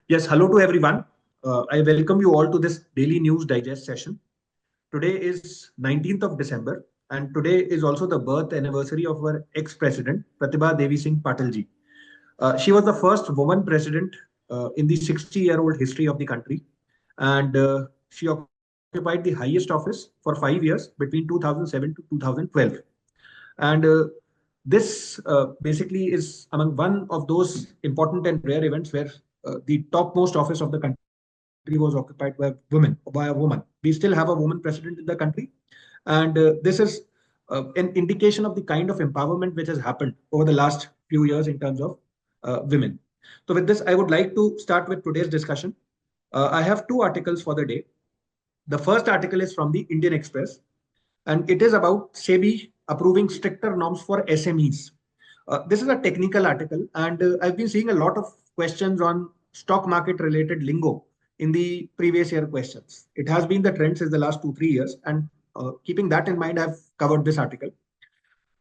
Yes, hello to everyone. I welcome you all to this daily news digest session. Today is 19th of December, and today is also the birth anniversary of our ex-president, Pratibha Devi Singh Patil ji. She was the first woman president in the 60-year-old history of the country, and she occupied the highest office for 5 years between 2007 to 2012. And this basically is among one of those important and rare events where the topmost office of the country was occupied by a woman. We still have a woman president in the country, and this is an indication of the kind of empowerment which has happened over the last few years in terms of women. So, with this, I would like to start with today's discussion. I have two articles for the day. The first article is from the Indian Express, and it is about SEBI approving stricter norms for SMEs. This is a technical article, and I've been seeing a lot of questions on stock market related lingo in the previous year questions. It has been the trend since the last 2, 3 years, and keeping that in mind, I've covered this article.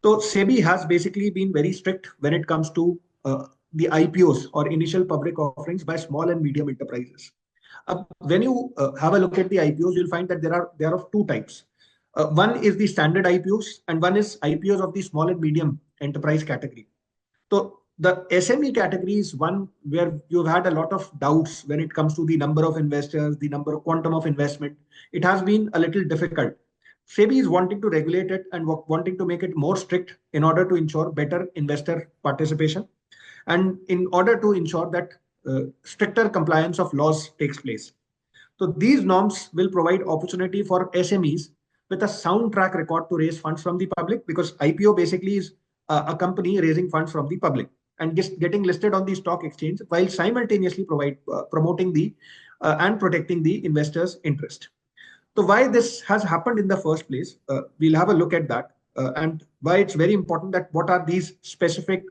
So SEBI has basically been very strict when it comes to the IPOs or initial public offerings by small and medium enterprises. When you have a look at the IPOs, you'll find that there are of two types. One is the standard IPOs, and one is IPOs of the small and medium enterprise category. So the SME category is one where you've had a lot of doubts when it comes to the number of investors, the number of quantum of investment. It has been a little difficult. SEBI is wanting to regulate it and wanting to make it more strict in order to ensure better investor participation and in order to ensure that stricter compliance of laws takes place. So these norms will provide opportunity for SMEs with a sound track record to raise funds from the public, because IPO basically is a company raising funds from the public and just getting listed on the stock exchange while simultaneously promoting the and protecting the investors' interest. So why this has happened in the first place, we'll have a look at that and why it's very important that what are these specific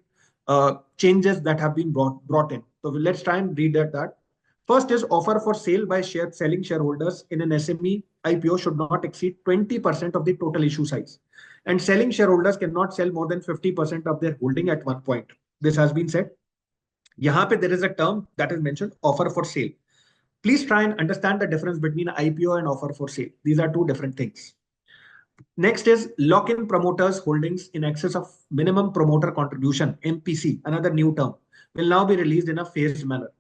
changes that have been brought in. So let's try and read that. First is offer for sale by selling shareholders in an SME IPO should not exceed 20% of the total issue size. And selling shareholders cannot sell more than 50% of their holding at one point. This has been said. Yahan pe there is a term that is mentioned, offer for sale. Please try and understand the difference between IPO and offer for sale. These are two different things. Next is lock-in promoters holdings in excess of minimum promoter contribution, MPC, another new term, will now be released in a phased manner.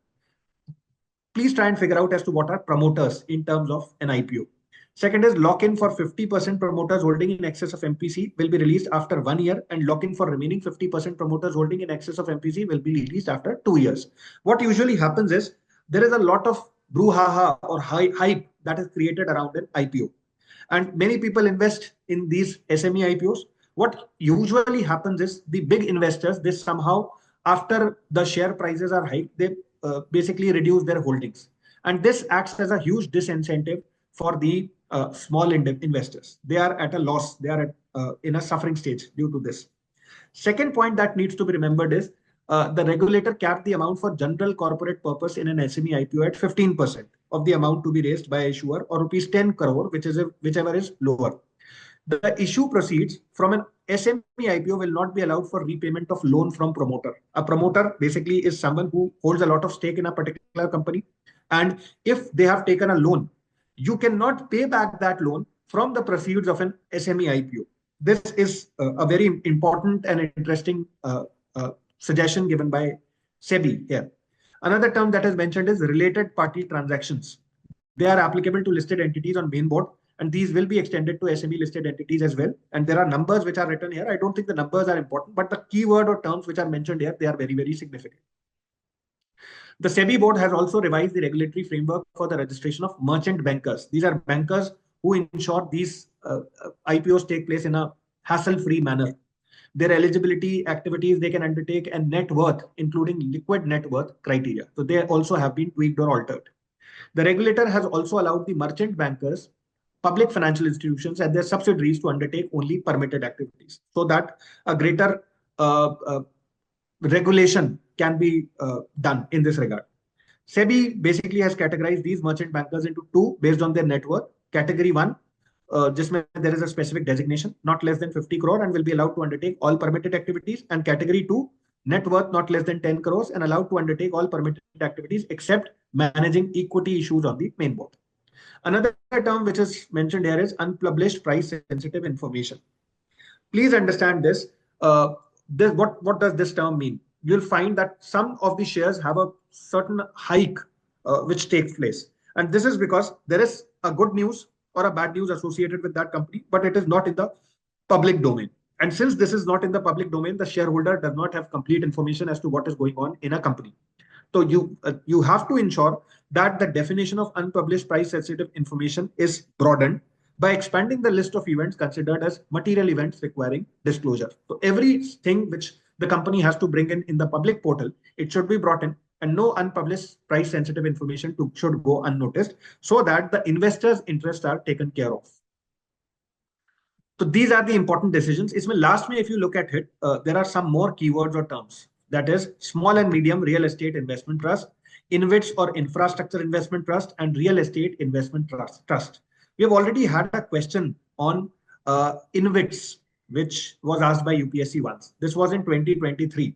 Please try and figure out as to what are promoters in terms of an IPO. Second is lock-in for 50% promoters holding in excess of MPC will be released after 1 year, and lock-in for remaining 50% promoters holding in excess of MPC will be released after 2 years. What usually happens is there is a lot of brouhaha or hype that is created around an IPO. And many people invest in these SME IPOs. What usually happens is the big investors, they somehow, after the share prices are hiked, they basically reduce their holdings. And this acts as a huge disincentive for the small investors. They are at a loss. They are in a suffering stage due to this. Second point that needs to be remembered is the regulator capped the amount for general corporate purpose in an SME IPO at 15% of the amount to be raised by issuer, or rupees 10 crore, whichever is lower. The issue proceeds from an SME IPO will not be allowed for repayment of loan from promoter. A promoter basically is someone who holds a lot of stake in a particular company. And if they have taken a loan, you cannot pay back that loan from the proceeds of an SME IPO. This is a very important and interesting suggestion given by SEBI here. Another term that is mentioned is related party transactions. They are applicable to listed entities on main board, and these will be extended to SME listed entities as well. And there are numbers which are written here. I don't think the numbers are important, but the keyword or terms which are mentioned here, they are very, very significant. The SEBI board has also revised the regulatory framework for the registration of merchant bankers. These are bankers who ensure these IPOs take place in a hassle-free manner. Their eligibility, activities they can undertake, and net worth, including liquid net worth criteria. So they also have been tweaked or altered. The regulator has also allowed the merchant bankers, public financial institutions, and their subsidiaries to undertake only permitted activities, so that a greater regulation can be done in this regard. SEBI basically has categorized these merchant bankers into two based on their net worth. Category 1, जिसमें there is a specific designation, not less than 50 crore and will be allowed to undertake all permitted activities. And category 2, net worth not less than 10 crores and allowed to undertake all permitted activities except managing equity issues on the main board. Another term which is mentioned here is unpublished price sensitive information. Please understand this. What does this term mean? You'll find that some of the shares have a certain hike which takes place. And this is because there is a good news or a bad news associated with that company, but it is not in the public domain. And since this is not in the public domain, the shareholder does not have complete information as to what is going on in a company. So you have to ensure that the definition of unpublished price sensitive information is broadened by expanding the list of events considered as material events requiring disclosure. So everything which the company has to bring in the public portal, it should be brought in, and no unpublished price sensitive information should go unnoticed, so that the investors' interests are taken care of. So these are the important decisions. Isme last में if you look at it, there are some more keywords or terms. That is small and medium real estate investment trust, InvITs or infrastructure investment trust, and real estate investment trust. We have already had a question on InvITs, which was asked by UPSC once. This was in 2023.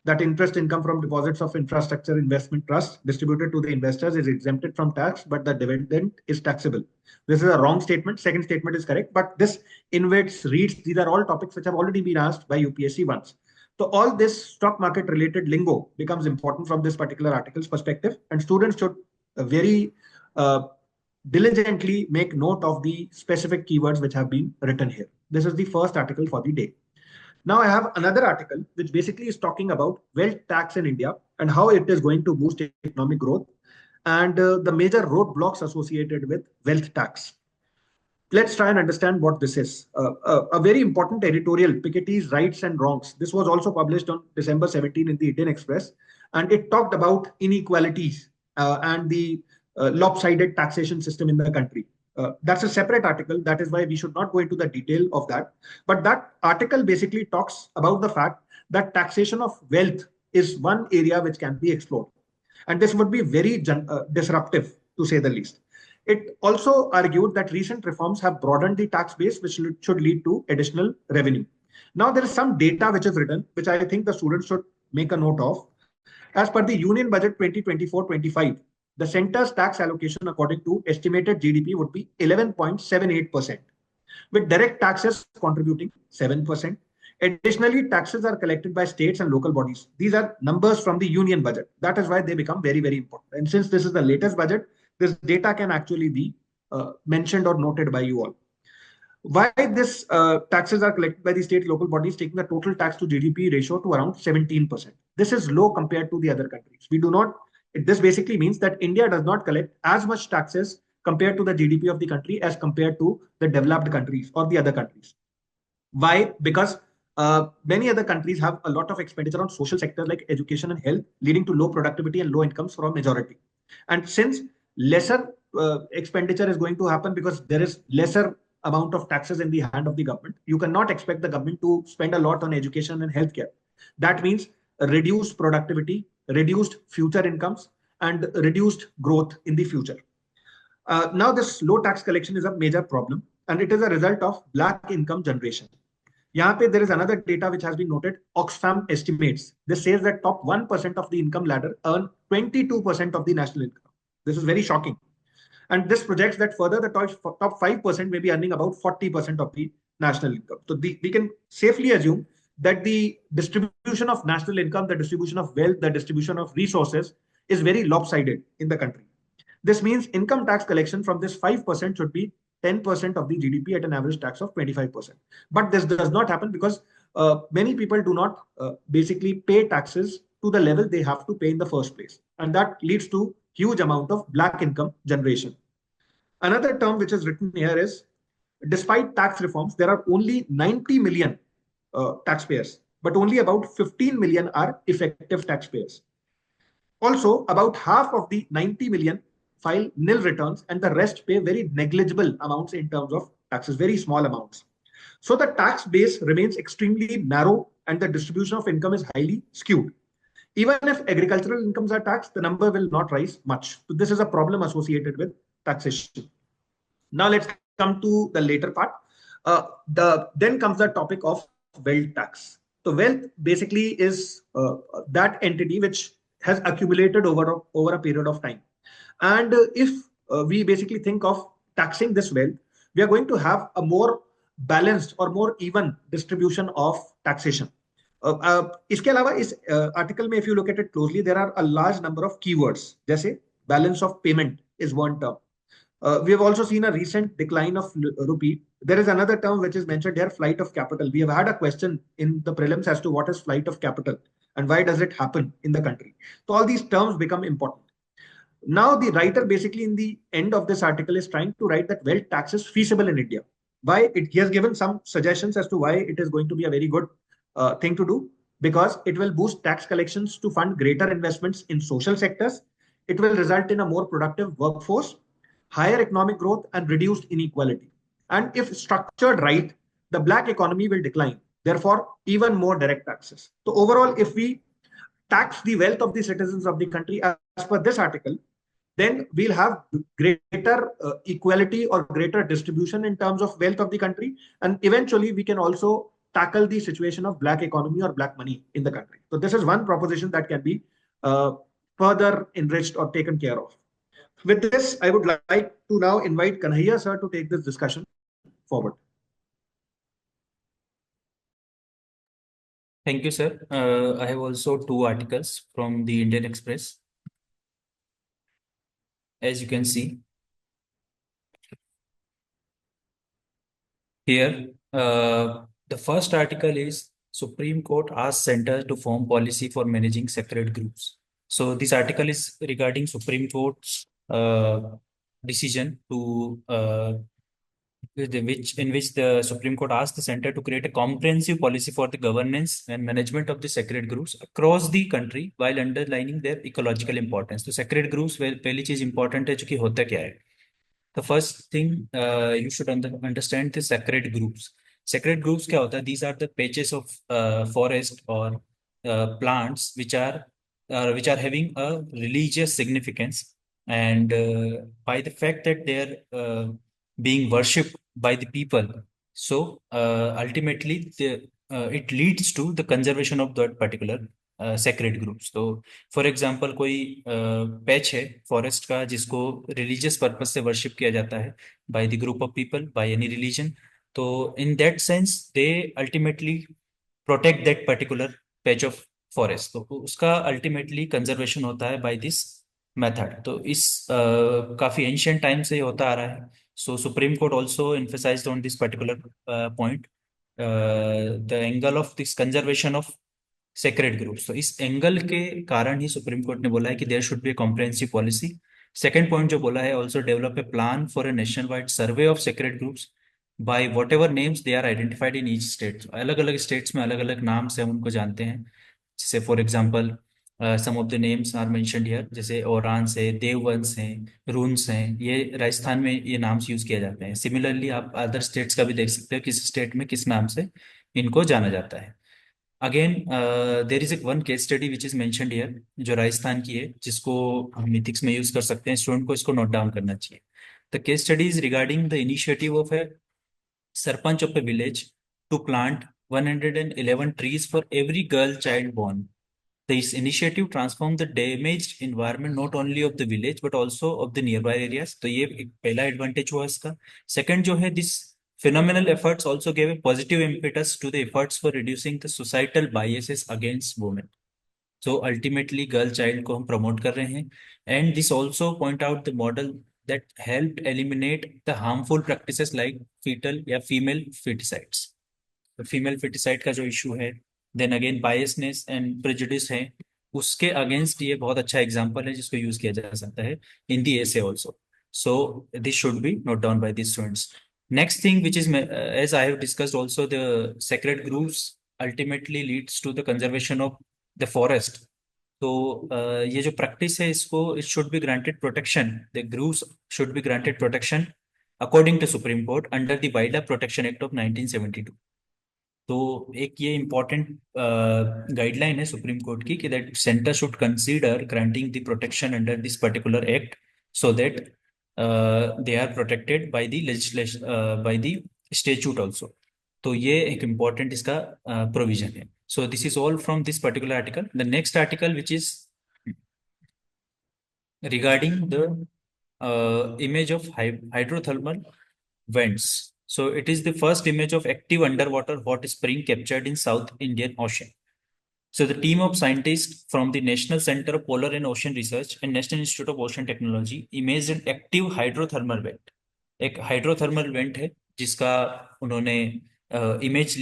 That interest income from deposits of infrastructure investment trust distributed to the investors is exempted from tax, but the dividend is taxable. This is a wrong statement. Second statement is correct, but this InvITs, REITs, these are all topics which have already been asked by UPSC once. So all this stock market related lingo becomes important from this particular article's perspective, and students should very diligently make note of the specific keywords which have been written here. This is the first article for the day. Now I have another article which basically is talking about wealth tax in India and how it is going to boost economic growth and the major roadblocks associated with wealth tax. Let's try and understand what this is. A very important editorial, Piketty's Rights and Wrongs. This was also published on December 17 in the Indian Express, and it talked about inequalities and the lopsided taxation system in the country. That's a separate article. That is why we should not go into the detail of that. But that article basically talks about the fact that taxation of wealth is one area which can be explored. And this would be very disruptive, to say the least. It also argued that recent reforms have broadened the tax base, which should lead to additional revenue. Now, there is some data which is written, which I think the students should make a note of. As per the Union Budget 2024-25, the center's tax allocation according to estimated GDP would be 11.78%, with direct taxes contributing 7%. Additionally, taxes are collected by states and local bodies. These are numbers from the Union Budget. That is why they become very, very important. And since this is the latest budget, this data can actually be mentioned or noted by you all. Why this taxes are collected by the state local bodies, taking the total tax to GDP ratio to around 17%. This is low compared to the other countries. We do not. This basically means that India does not collect as much taxes compared to the GDP of the country as compared to the developed countries or the other countries. Why? Because many other countries have a lot of expenditure on social sectors like education and health, leading to low productivity and low incomes for a majority. And since lesser expenditure is going to happen because there is lesser amount of taxes in the hand of the government, you cannot expect the government to spend a lot on education and healthcare. That means reduced productivity, reduced future incomes, and reduced growth in the future. Now, this low tax collection is a major problem, and it is a result of black income generation. There is another data which has been noted. Oxfam estimates. This says that top 1% of the income ladder earn 22% of the national income. This is very shocking. And this projects that further the top 5% may be earning about 40% of the national income. So we can safely assume that the distribution of national income, the distribution of wealth, the distribution of resources is very lopsided in the country. This means income tax collection from this 5% should be 10% of the GDP at an average tax of 25%. But this does not happen because many people do not basically pay taxes to the level they have to pay in the first place. And that leads to huge amount of black income generation. Another term which is written here is, despite tax reforms, there are only 90 million taxpayers, but only about 15 million are effective taxpayers. Also, about half of the 90 million file nil returns and the rest pay very negligible amounts in terms of taxes, very small amounts. So the tax base remains extremely narrow and the distribution of income is highly skewed. Even if agricultural incomes are taxed, the number will not rise much. So this is a problem associated with taxation. Now let's come to the later part. Then comes the topic of wealth tax. So wealth basically is that entity which has accumulated over a period of time. And if we basically think of taxing this wealth, we are going to have a more balanced or more even distribution of taxation. इसके अलावा इस article में if you look at it closely, there are a large number of keywords. जैसे balance of payment is one term. We have also seen a recent decline of rupee. There is another term which is mentioned here, flight of capital. We have had a question in the prelims as to what is flight of capital and why does it happen in the country. So all these terms become important. Now the writer basically in the end of this article is trying to write that wealth tax is feasible in India. Why? He has given some suggestions as to why it is going to be a very good thing to do, because it will boost tax collections to fund greater investments in social sectors. It will result in a more productive workforce, higher economic growth, and reduced inequality. And if structured right, the black economy will decline. Therefore, even more direct taxes. So overall, if we tax the wealth of the citizens of the country as per this article, then we'll have greater equality or greater distribution in terms of wealth of the country. And eventually, we can also tackle the situation of black economy or black money in the country. So this is one proposition that can be further enriched or taken care of. With this, I would like to now invite Kanhaiya sir to take this discussion forward. Thank you, sir. I have also two articles from the Indian Express. As you can see here, the first article is Supreme Court asks centers to form policy for managing sacred groups. So this article is regarding Supreme Court's decision to in which the Supreme Court asked the center to create a comprehensive policy for the governance and management of the sacred groups across the country while underlining their ecological importance. तो sacred groups पहली चीज important है जो कि होता क्या है. The first thing you should understand the sacred groups. Sacred groups क्या होता है? These are the patches of forest or plants which are having a religious significance, and by the fact that they're being worshipped by the people, so ultimately it leads to the conservation of that particular sacred groups. तो for example कोई patch है forest का जिसको religious purpose से worship किया जाता है by the group of people by any religion, तो in that sense they ultimately protect that particular patch of forest, तो उसका अल्टीमेटली कंजर्वेशन होता है बाय दिस मेथड. तो इस काफी एंशियंट टाइम से होता आ रहा है. So Supreme Court also emphasized on this particular point, the angle of this conservation of sacred groups. तो इस एंगल के कारण ही सुप्रीम कोर्ट ने बोला है कि there should be a comprehensive policy. Second point जो बोला है, also develop a plan for a national wide survey of sacred groups by whatever names they are identified in each state. अलग अलग states में अलग अलग नाम से हम उनको जानते हैं. जैसे for example some of the names are mentioned here, जैसे ओरांस है, देववंश हैं, रून्स हैं. ये राजस्थान में ये नाम्स यूज किए जाते हैं. सिमिलरली आप अदर स्टेट्स का भी देख सकते हो किस स्टेट में किस नाम से इनको जाना जाता है. अगेन देर इज एक one case study which is mentioned here जो राजस्थान की है, जिसको हम मिथिक्स में यूज कर सकते हैं. स्टूडेंट को इसको नोट डाउन करना चाहिए. The case study is regarding the initiative of a sarpanch of a village to plant 111 trees for every girl child born. This initiative transformed the damaged environment not only of the village but also of the nearby areas. तो ये एक पहला advantage हुआ इसका. Second जो है, this phenomenal efforts also gave a positive impetus to the efforts for reducing the societal biases against women. So ultimately girl child को हम promote कर रहे हैं. And this also point out the model that helped eliminate the harmful practices like fetal या female feticides. Female feticide का जो issue है, then again biasness and prejudice है, उसके अगेंस्ट ये बहुत अच्छा एग्जांपल है जिसको यूज किया जा सकता है in the essay also. So this should be note down by the students. Next thing which is as I have discussed also, the sacred groves ultimately leads to the conservation of the forest. तो ये जो practice है इसको it should be granted protection, the groves should be granted protection according to Supreme Court under the wildlife protection act of 1972. तो एक ये important guideline है supreme court की कि that centre should consider granting the protection under this particular act so that they are protected by the legislation by the statute also. तो ये एक important इसका प्रोविजन है. So this is all from this particular article. The next article which is regarding the image of hydrothermal vents. So it is the first image of active underwater hot spring captured in South Indian Ocean. So the team of scientists from the National Center of Polar and Ocean Research and National Institute of Ocean Technology imaged an active hydrothermal vent. एक hydrothermal vent है जिसका उन्होंने image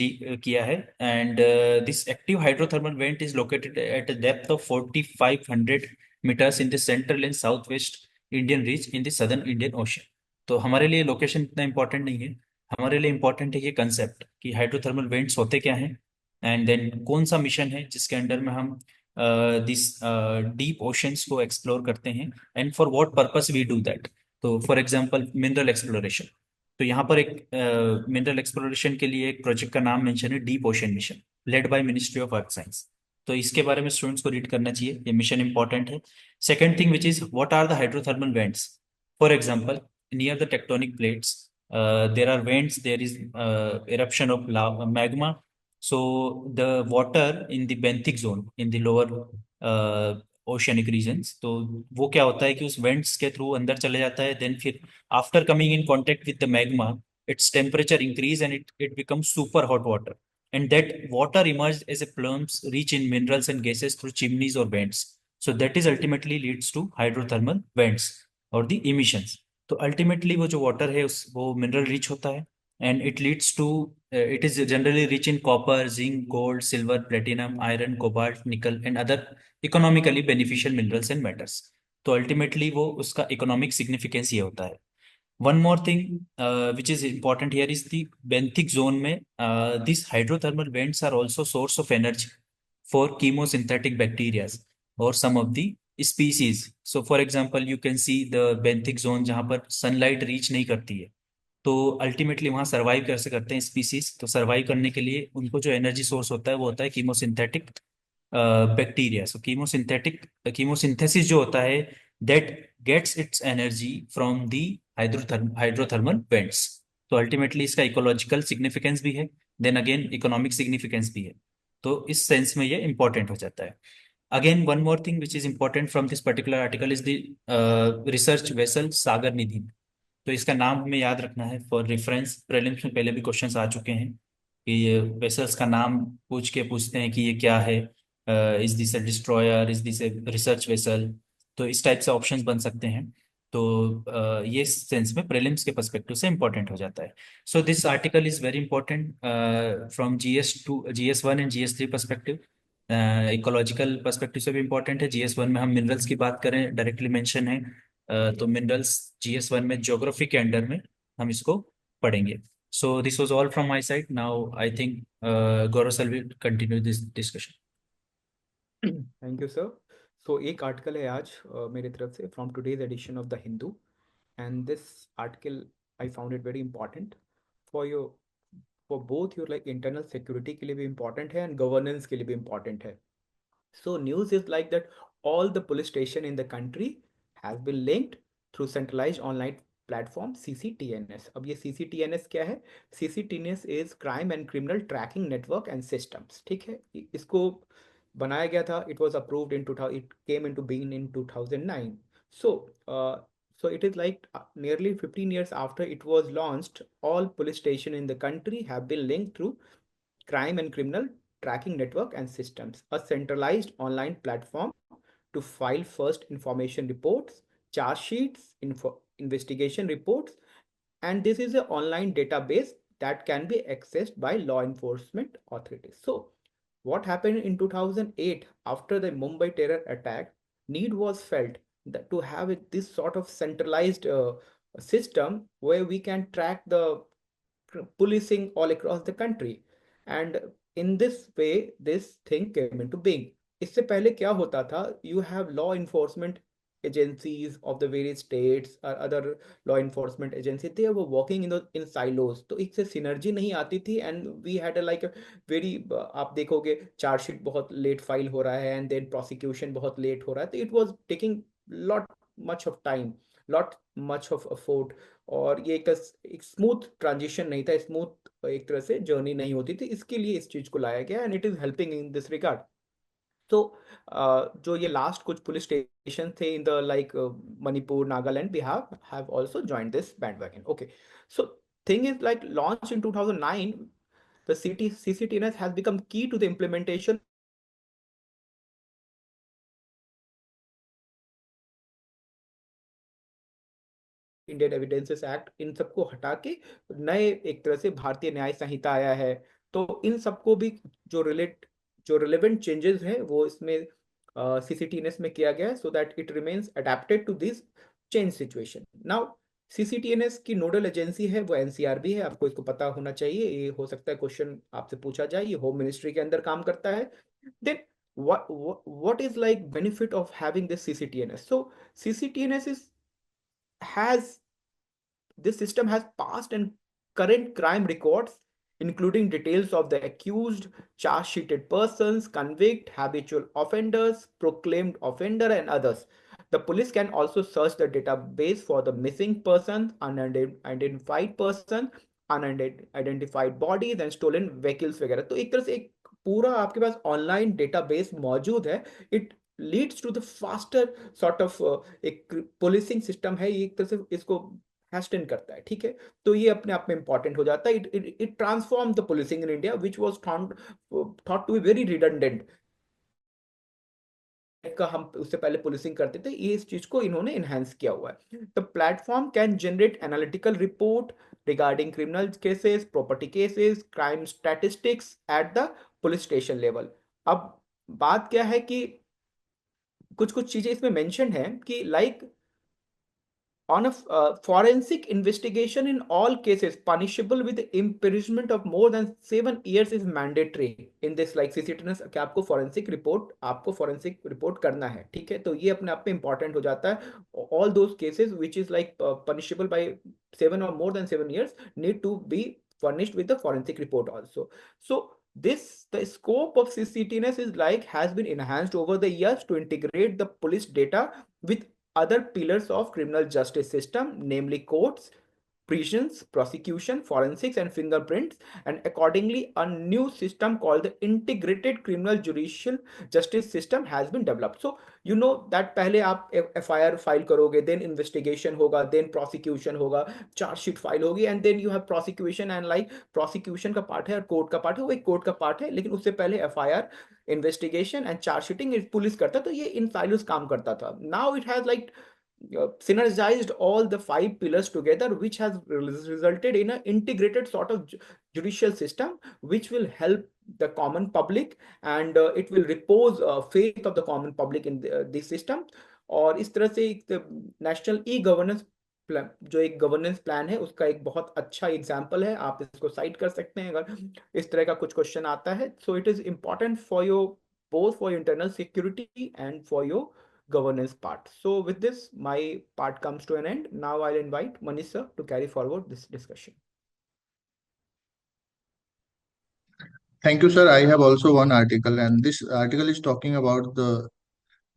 किया है and this active hydrothermal vent is located at a depth of 4500 metres in the central and south west Indian ridge in the southern Indian ocean. तो हमारे लिए location इतना इंपॉर्टेंट नहीं है, हमारे लिए इंपॉर्टेंट है ये कंसेप्ट कि हाइड्रोथर्मल वेंट्स होते क्या हैं एंड देन कौन सा मिशन है जिसके अंडर में हम दिस डीप ओशंस को एक्सप्लोर करते हैं and for what purpose we do that. तो फॉर एग्जांपल मिनरल एक्सप्लोरेशन. तो यहाँ पर एक मिनरल एक्सप्लोरेशन के लिए एक प्रोजेक्ट का नाम मेंशन है deep ocean mission, led by ministry of earth science. तो इसके बारे में स्टूडेंट्स को रीड करना चाहिए, ये मिशन इंपॉर्टेंट है. Second thing which is what are the hydrothermal vents. For example near the tectonic plates there are vents, there is eruption of lava, magma. So the water in the benthic zone in the lower oceanic regions, तो वो क्या होता है कि उस vents के through अंदर चले जाता है, देन फिर after coming in contact with the magma its temperature increase and it becomes super hot water, and that water emerged as a plums rich in minerals and gases through chimneys or vents. So that is ultimately leads to hydrothermal vents or the emissions. तो ultimately वो जो water है उस वो mineral rich होता है and it leads to it is generally rich in copper, zinc, gold, silver, platinum, iron, cobalt, nickel and other economically beneficial minerals and metals. तो ultimately वो उसका इकोनॉमिक सिग्निफिकेंस ये होता है. One more thing which is important here is the benthic zone में this hydrothermal vents are also source of energy for chemosynthetic bacterias और some of the species. So for example you can see the benthic zone जहाँ पर sunlight reach नहीं करती है, तो ultimately वहाँ survive कैसे करते हैं स्पीसीज. तो सर्वाइव करने के लिए उनको जो एनर्जी सोर्स होता है वो होता है chemosynthetic bacteria. So chemosynthetic chemosynthesis जो होता है that gets its energy from the hydrothermal vents. तो अल्टीमेटली इसका इकोलॉजिकल सिग्निफिकेंस भी है, देन अगेन इकोनॉमिक सिग्निफिकेंस भी है. तो इस सेंस में ये इंपॉर्टेंट हो जाता है. Again, one more thing which is important from this particular article is the research vessel सागर निधि. तो इसका नाम हमें याद रखना है फॉर रेफरेंस. प्रीलिम्स में पहले भी क्वेश्चंस आ चुके हैं कि ये वेसल्स का नाम पूछ के पूछते हैं कि ये क्या है, is this A destroyer, is this a research vessel. तो इस टाइप से ऑप्शंस बन सकते हैं. तो ये सेंस में प्रीलिम्स के पर्सपेक्टिव से इंपॉर्टेंट हो जाता है. So this article is very important from GS2, GS1 and GS3 perspective. Ecological perspective से भी इंपॉर्टेंट है. GS1 में हम मिनरल्स की बात करें डायरेक्टली मेंशन है, तो मिनरल्स GS1 में ज्योग्राफी के अंडर में हम इसको पढ़ेंगे. So this was all from my side. Now I think Gaurav sir will continue this discussion. Thank you sir. So एक आर्टिकल है आज मेरी तरफ से from today's edition of the Hindu, and this article I found it very important for your, for both your like internal security के लिए भी important है एंड गवर्नेंस के लिए भी इंपॉर्टेंट है. So news is like that all the police station in the country has been linked through centralized online platform CCTNS. अब ये CCTNS क्या है? CCTNS is Crime and Criminal Tracking Network and Systems. ठीक है, इसको बनाया गया था. It was approved in 2000. It came into being in 2009. So so it is like nearly 15 years after it was launched, all police station in the country have been linked through Crime and Criminal Tracking Network and Systems, a centralized online platform to file first information reports, charge sheets, investigation reports, and this is an online database that can be accessed by law enforcement authorities. So, what happened in 2008 after the Mumbai terror attack? Need was felt that to have this sort of centralized system where we can track the policing all across the country, and in this way this thing came into being. इससे पहले क्या होता था? You have law enforcement agencies of the various states or other law enforcement agencies, they were working in silos, तो इससे synergy नहीं आती थी, and we had a like a very आप देखोगे चार्जशीट बहुत लेट फाइल हो रहा है and then prosecution बहुत लेट हो रहा है, तो it was taking lot much of time, lot much of effort, और ये एक स्मूथ ट्रांजिशन नहीं था, स्मूथ एक तरह से जर्नी नहीं होती थी. इसके लिए इस चीज को लाया गया and it is helping in this regard. So जो ये last कुछ police station थे in the like Manipur, Nagaland, we have also joined this bandwagon. Okay, so thing is like launched in 2009, the CCTNS has become key to the implementation Indian evidences act, इन सबको हटा के नए एक तरह से भारतीय न्याय संहिता आया है। तो इन सबको भी जो रिलेवेंट चेंजेस है वो इसमें सीसीटीएनएस में किया गया है, so that it remains adapted to this change situation. Now CCTNS की नोडल एजेंसी है वो एनसीआरबी है, आपको इसको पता होना चाहिए, ये हो सकता है क्वेश्चन आपसे पूछा जाए, ये होम मिनिस्ट्री के अंदर काम करता है। Then what is like benefit of having this CCTNS? So CCTNS has this system has past and current crime records, including details of the accused, charge sheeted persons, convict, habitual offenders, proclaimed offender, and others. The police can also search the database for the missing person, unidentified person, unidentified bodies, and stolen vehicles वगैरह। तो एक तरह से एक पूरा आपके पास online database मौजूद है। It leads to the faster sort of एक पुलिसिंग सिस्टम है, ये एक तरह से इसको हैस्टन करता है, ठीक है। तो ये अपने आप में इंपॉर्टेंट हो जाता है। It transform the policing in India which was thought to be very redundant का, हम उससे पहले पुलिसिंग करते थे, ये इस चीज को इन्होंने इनहेंस किया हुआ है। The platform can generate analytical report regarding criminal cases, property cases, crime statistics at the police station level. अब बात क्या है कि कुछ कुछ चीजें इसमें मेंशन है कि like on a forensic investigation in all cases punishable with imprisonment of more than 7 years is mandatory in this like CCTNS कि आपको forensic report करना है, ठीक है। तो ये अपने आप में important हो जाता है। all those cases which is like punishable by 7 or more than 7 years need to be furnished with the forensic report also. So the scope of CCTNS is like has been enhanced over the years to integrate the police data with other pillars of criminal justice system, namely courts, prisons, prosecution, forensics, and fingerprints. And accordingly, a new system called the integrated criminal judicial justice system has been developed. So you know that पहले आप FIR file करोगे, then investigation होगा, then prosecution होगा, charge sheet file होगी, and then you have prosecution, and like prosecution का part है और court का पार्ट है, वो एक कोर्ट का पार्ट है, लेकिन उससे पहले FIR, investigation and charge sheeting police करता, तो ये इन साइलोस काम करता था। Now it has like synergized all the 5 pillars together, which has resulted in an integrated sort of judicial system which will help the common public, and it will repose faith of the common public in this system। और इस तरह से national e governance जो एक governance plan है उसका एक बहुत अच्छा एग्जाम्पल है, आप इसको साइट कर सकते हैं अगर इस तरह का कुछ क्वेश्चन आता है। So it is important for your both for your internal security and for your governance part. So with this, my part comes to an end. Now I'll invite Manish sir to carry forward this discussion. Thank you, sir. I have also one article, and this article is talking about the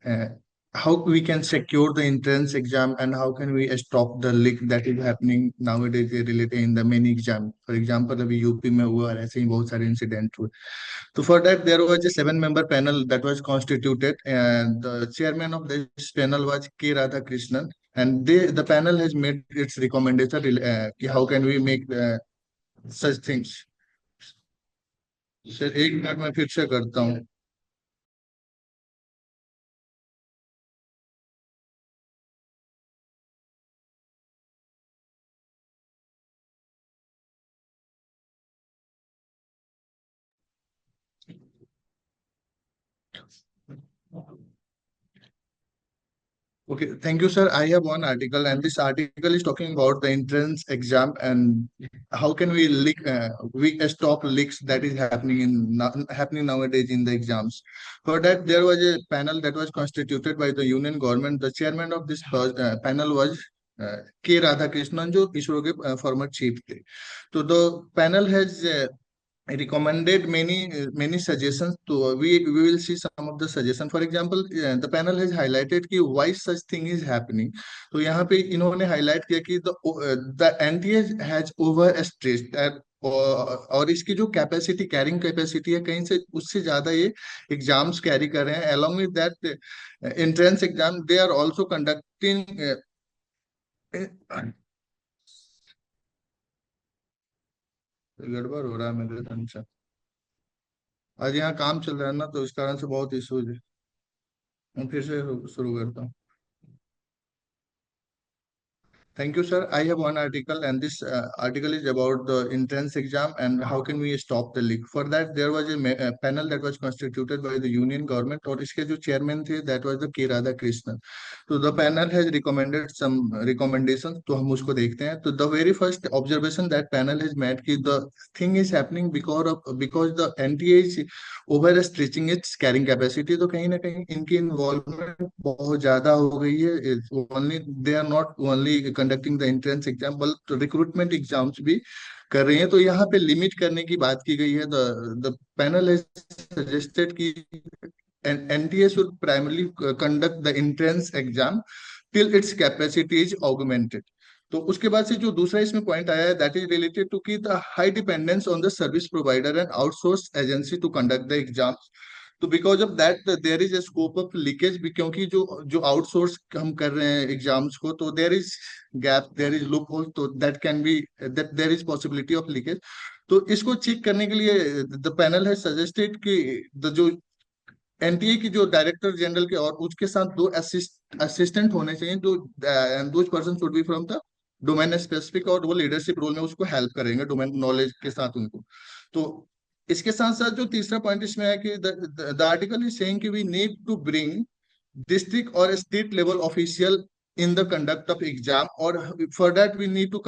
uh, how we can secure the entrance exam and how can we stop the leak that is happening nowadays related in the many exam. For example, अभी UP में हुआ और ऐसे ही बहुत सारे incident हुए। So for that, there was a 7-member panel that was constituted, and the chairman of this panel was K. Radhakrishnan, and the panel has made its recommendation how can we make such things. Sir एक minute में फिर से करता हूँ। Okay, thank you, sir. I have one article, and this article is talking about the entrance exam and how can we stop leaks that is happening nowadays in the exams. For that, there was a panel that was constituted by the union government. The chairman of this panel was K. Radhakrishnan, जो इसरो के former chief थे. So the panel has recommended many suggestions to we will see some of the suggestion. For example, the panel has highlighted कि why such thing is happening. तो यहाँ पे इन्होंने highlight किया कि the NTA has overstressed that और इसकी जो कैपेसिटी, कैरिंग कैपेसिटी है, कहीं से उससे ज्यादा ये एग्जाम्स कैरी कर रहे हैं. Along with that entrance exam they are also conducting. गड़बड़ हो रहा है मेरे ढंग से. आज यहाँ काम चल रहा है ना, तो इस कारण से बहुत इश्यूज है. मैं फिर से शुरू करता हूँ. Thank you, sir. I have one article, and this article is about the entrance exam and how can we stop the leak. For that, there was a panel that was constituted by the union government, और इसके जो chairman थे, that was the K. Radhakrishnan. So the panel has recommended some recommendations. तो हम उसको देखते हैं. तो the very first observation that panel has made कि the thing is happening because the NTA is overstretching its carrying capacity. तो कहीं ना कहीं इनकी involvement बहुत ज्यादा हो गई है. Only they are not only conducting the entrance exam, बल्कि रिक्रूटमेंट एग्जाम्स भी कर रही हैं. तो यहाँ पे लिमिट करने की बात की गई है. द पैनल हैज सजेस्टेड कि NTA should primarily conduct the entrance exam till its capacity is augmented. तो उसके बाद से जो दूसरा इसमें पॉइंट आया है, दैट इज रिलेटेड टू की the high dependence on the service provider and outsource agency to conduct the exam. तो because of that there is a scope of leakage भी, क्योंकि जो जो आउटसोर्स हम कर रहे हैं एग्जाम्स को, तो there is gap, there is loophole, तो that can be that there is possibility of leakage. तो इसको चेक करने के लिए द पैनल है सजेस्टेड कि द जो एनटीए की जो डायरेक्टर जनरल के और उसके साथ दो असिस्टेंट होने चाहिए, जो those person should be from the domain specific, और वो लीडरशिप रोल में उसको हेल्प करेंगे डोमेन नॉलेज के साथ उनको. तो इसके साथ साथ जो तीसरा पॉइंट इसमें है कि द आर्टिकल इज सेइंग कि we need to bring district or state level official in the conduct of exam, or for that we need to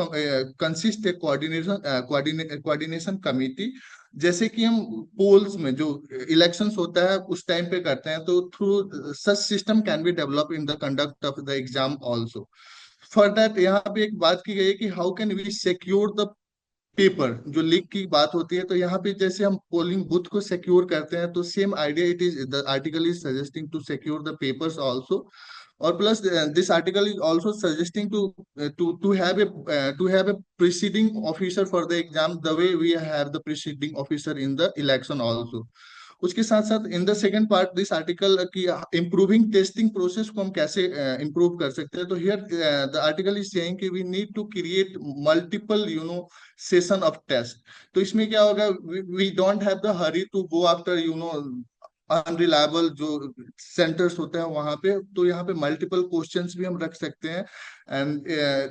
consist a coordination committee. जैसे कि हम पोल्स में जो इलेक्शंस होता है उस टाइम पे करते हैं, तो through such system can be develop in the conduct of the exam also. For that यहाँ पे एक बात की गई है कि how can we secure the paper. जो लीक की बात होती है, तो यहाँ पे जैसे हम पोलिंग बूथ को सिक्योर करते हैं, तो same idea it is the article is suggesting to secure the papers also. और plus this article is also suggesting to have a preceding officer for the exam the way we have the preceding officer in the election also. उसके साथ साथ in the second part this article की improving testing process को हम कैसे improve कर सकते हैं. तो here the article is saying कि we need to create multiple session of test. तो इसमें क्या होगा, we don't have the hurry to go after unreliable जो सेंटर्स होते हैं वहां पे. तो यहाँ पे मल्टीपल क्वेश्चंस भी हम रख सकते हैं, and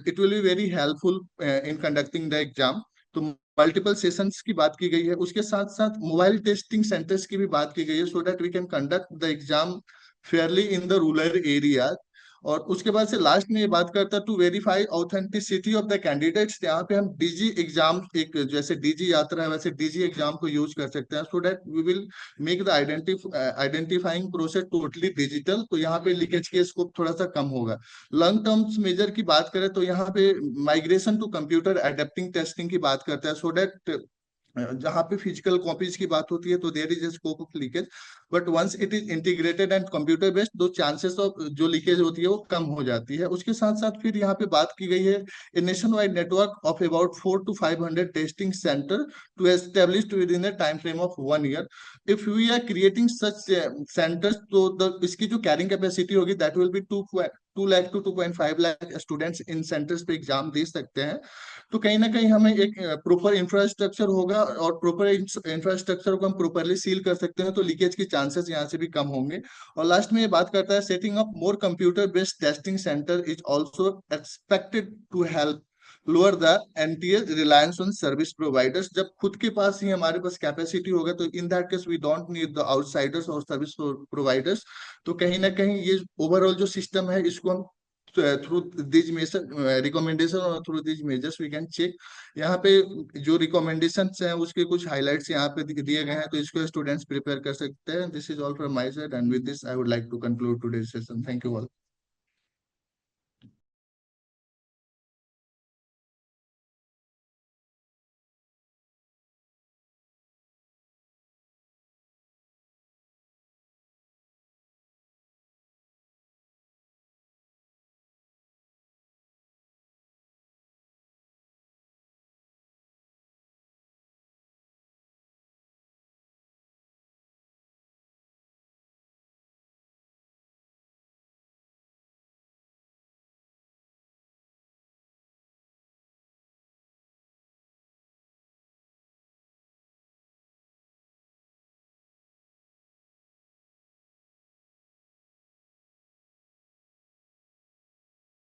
it will be very helpful in conducting the exam. तो मल्टीपल सेशंस की बात की गई है. उसके साथ साथ मोबाइल टेस्टिंग सेंटर्स की भी बात की गई है, so that we can conduct the exam fairly in the rural area. और उसके बाद से लास्ट में ये बात करता है to verify authenticity of the candidates. यहाँ पे हम डीजी एग्जाम, एक जैसे डीजी यात्रा है वैसे डीजी एग्जाम को यूज कर सकते हैं, so that we will make the identifying process totally digital. तो यहाँ पे लीकेज के स्कोप थोड़ा सा कम होगा. लॉन्ग टर्म्स मेजर की बात करें तो यहाँ पे migration to computer adapting testing की बात करता है, सो दैट जहाँ पे फिजिकल कॉपीज की बात होती है तो there is a scope of leakage, but once it is integrated and computer based, though chances of जो लीकेज होती है वो कम हो जाती है. उसके साथ साथ फिर यहाँ पे बात की गई है a nation wide network of about 400 to 500 testing centre to establish within a time frame of 1 year. If we are creating such centres, तो इसकी जो कैरिंग कैपेसिटी होगी that will be 2 lakh to 2.5 lakh students in centres पे exam दे सकते हैं. तो कहीं ना कहीं हमें एक प्रॉपर इंफ्रास्ट्रक्चर होगा, और प्रॉपर इंफ्रास्ट्रक्चर को हम प्रॉपरली सील कर सकते हैं, तो लीकेज के चांसेस यहाँ से भी कम होंगे. और लास्ट में ये बात करता है setting up more computer based testing centre is also expected to help lower the NTA reliance on service providers. जब खुद के पास ही हमारे पास कैपेसिटी होगा, तो in that case we don't need the outsiders और सर्विस प्रोवाइडर्स. तो कहीं ना कहीं ये ओवरऑल जो सिस्टम है इसको हम थ्रू दिस रिकमेंडेशन और through this measures we can check. यहाँ पे जो रिकमेंडेशंस हैं उसके कुछ हाइलाइट्स यहाँ पे दिए गए हैं, तो इसको स्टूडेंट्स प्रिपेयर कर सकते हैं. This is all from my side, and with this I would like to conclude today's session. Thank you all.